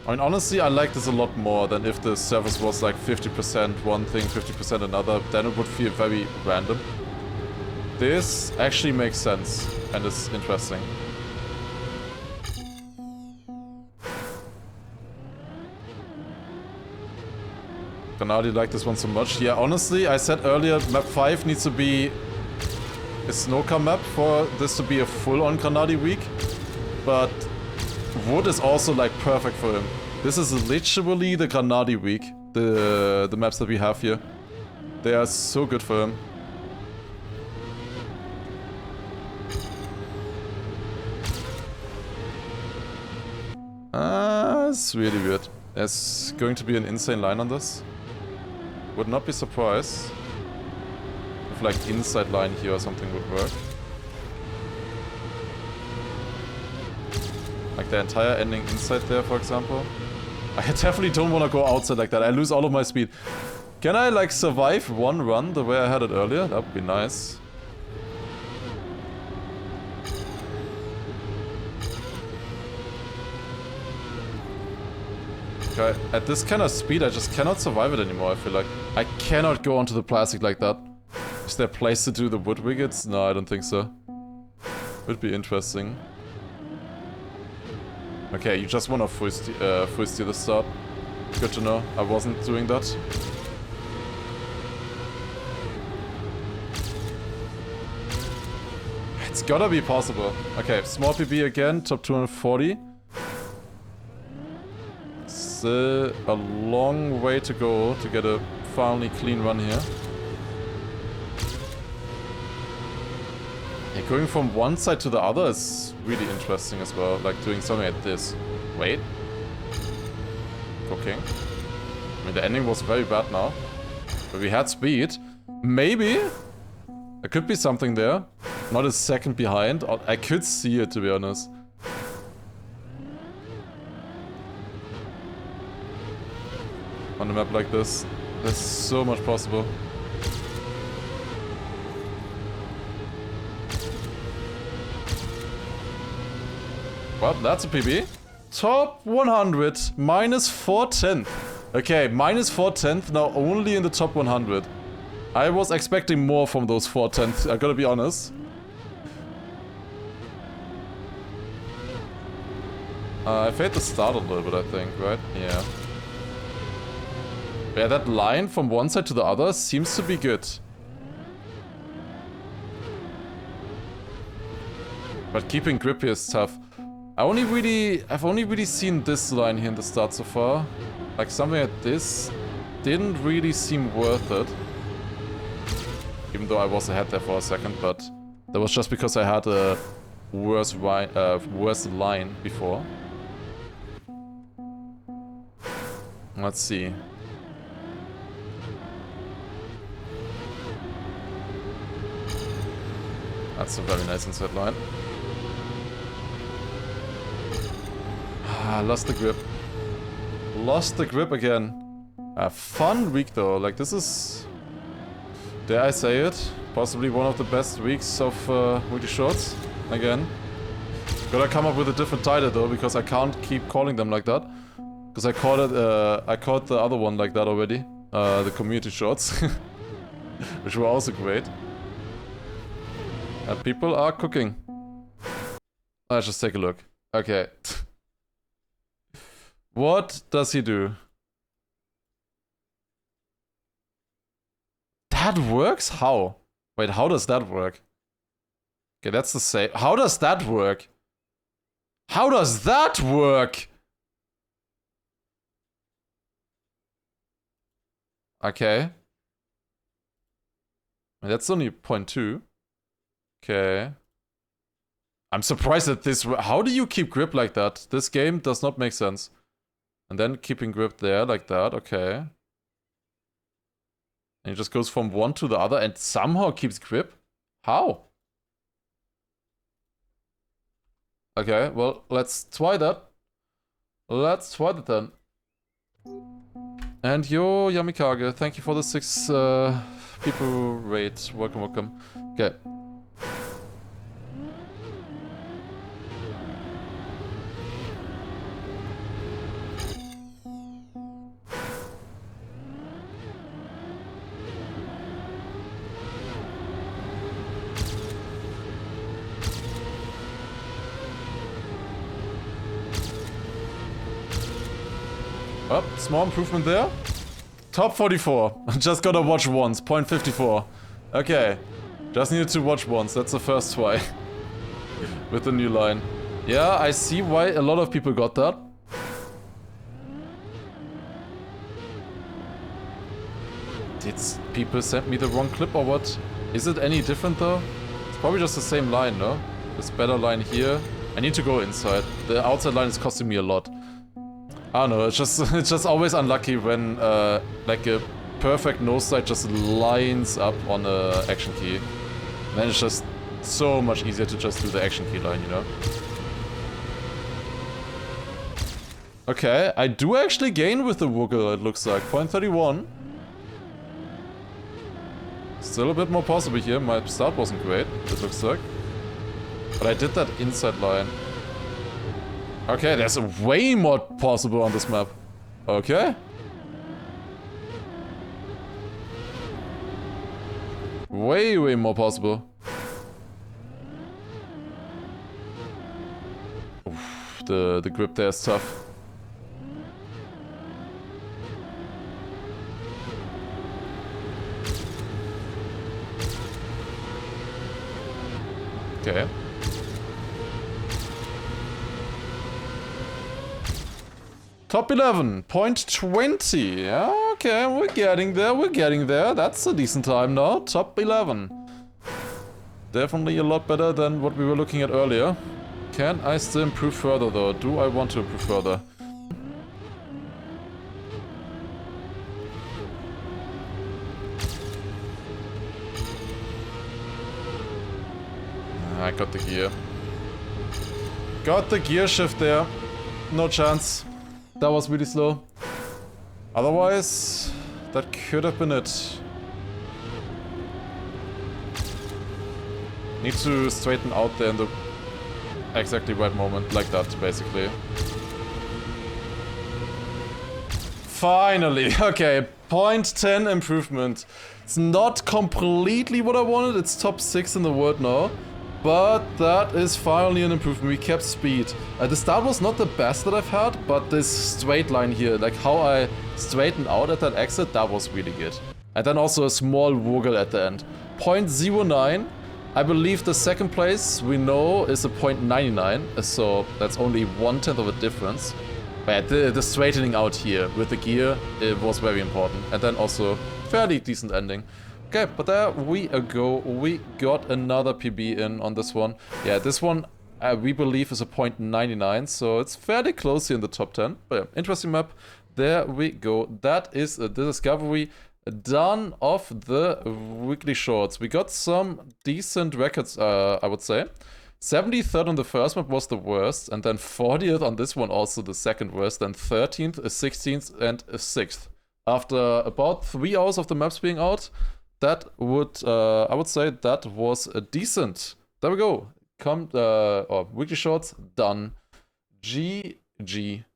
I mean, honestly, I like this a lot more than if the service was like 50% one thing, 50% another. Then it would feel very random. This actually makes sense and is interesting. Granadi like this one so much. Yeah, honestly, I said earlier, map 5 needs to be a snowcar map for this to be a full-on Granadi week. But wood is also like perfect for him. This is literally the Granadi week, the maps that we have here. They are so good for him. It's really weird. There's going to be an insane line on this. Would not be surprised if like inside line here or something would work. Like the entire ending inside there, for example. I definitely don't want to go outside like that. I lose all of my speed. Can I like survive one run the way I had it earlier? That would be nice. Okay, at this kind of speed, I just cannot survive it anymore, I feel like. I cannot go onto the plastic like that. Is there a place to do the wood wickets? No, I don't think so. Would be interesting. Okay, you just want to full steer the start. Good to know. I wasn't doing that. It's gotta be possible. Okay, small PB again, top 240. Still a long way to go to get a finally clean run here. Yeah, going from one side to the other is really interesting as well. Like doing something like this. Wait. Cooking. I mean, the ending was very bad now. But we had speed. Maybe. There could be something there. Not a second behind. I could see it, to be honest. On a map like this, there's so much possible. Well, that's a PB. Top 100, minus 410th. Okay, minus 410th now only in the top 100. I was expecting more from those 410th, I gotta be honest. I failed to start a little bit, I think, right? Yeah. Yeah, that line from one side to the other seems to be good. But keeping grip here is tough. I've only really seen this line here in the start so far. Like something like this didn't really seem worth it. Even though I was ahead there for a second, but that was just because I had a worse line before. Let's see. That's a very nice inside line. Ah, lost the grip. Lost the grip again. A fun week though, like this is... Dare I say it? Possibly one of the best weeks of weekly shorts. Again. Gotta come up with a different title though, because I can't keep calling them like that. Because I called the other one like that already. The community shorts. Which were also great. And people are cooking. Let's just take a look. Okay. What does he do? That works? How? Wait, how does that work? Okay, that's the same. How does that work? How does that work? Okay. That's only 0.2. Okay. I'm surprised at this. How do you keep grip like that? This game does not make sense. And then keeping grip there like that. Okay. And it just goes from one to the other and somehow keeps grip? How? Okay, well, let's try that. Let's try that then. And yo, Yamikage, thank you for the 6 people raid. Welcome, welcome. Okay. Oh, small improvement there. Top 44. Just gotta watch once. 0.54. Okay. Just needed to watch once. That's the first try. With the new line. Yeah, I see why a lot of people got that. Did people send me the wrong clip or what? Is it any different though? It's probably just the same line, no? This better line here. I need to go inside. The outside line is costing me a lot. I don't know, it's just always unlucky when like a perfect nose side just lines up on a action key. And then it's just so much easier to just do the action key line, you know? Okay, I do actually gain with the Woogle, it looks like. 0.31. Still a bit more possible here. My start wasn't great, it looks like. But I did that inside line. Okay, there's way more possible on this map. Okay. Way more possible. Oof, the grip there is tough. Okay. Top 11, 0.20. Yeah, okay, we're getting there. That's a decent time now. Top 11. Definitely a lot better than what we were looking at earlier. Can I still improve further though? Do I want to improve further? I got the gear. Got the gear shift there. No chance. That was really slow. Otherwise, that could have been it. Need to straighten out there in the exactly right moment, like that, basically. Finally, okay, 0.10 improvement. It's not completely what I wanted, it's top 6 in the world now. But that is finally an improvement. We kept speed. The start was not the best that I've had, but this straight line here, like how I straightened out at that exit, that was really good. And then also a small woggle at the end. 0.09. I believe the second place we know is a 0.99, so that's only 1/10 of a difference. But the straightening out here with the gear, it was very important. And then also fairly decent ending. Okay, but there we go. We got another PB in on this one. Yeah, this one we believe is a 0.99, so it's fairly close here in the top 10. But yeah, interesting map. There we go. That is the discovery done of the weekly shorts. We got some decent records, I would say. 73rd on the first map was the worst, and then 40th on this one also the second worst, then 13th, 16th, and 6th. After about 3 hours of the maps being out, that would, I would say that was decent. There we go. Weekly shorts done. GG.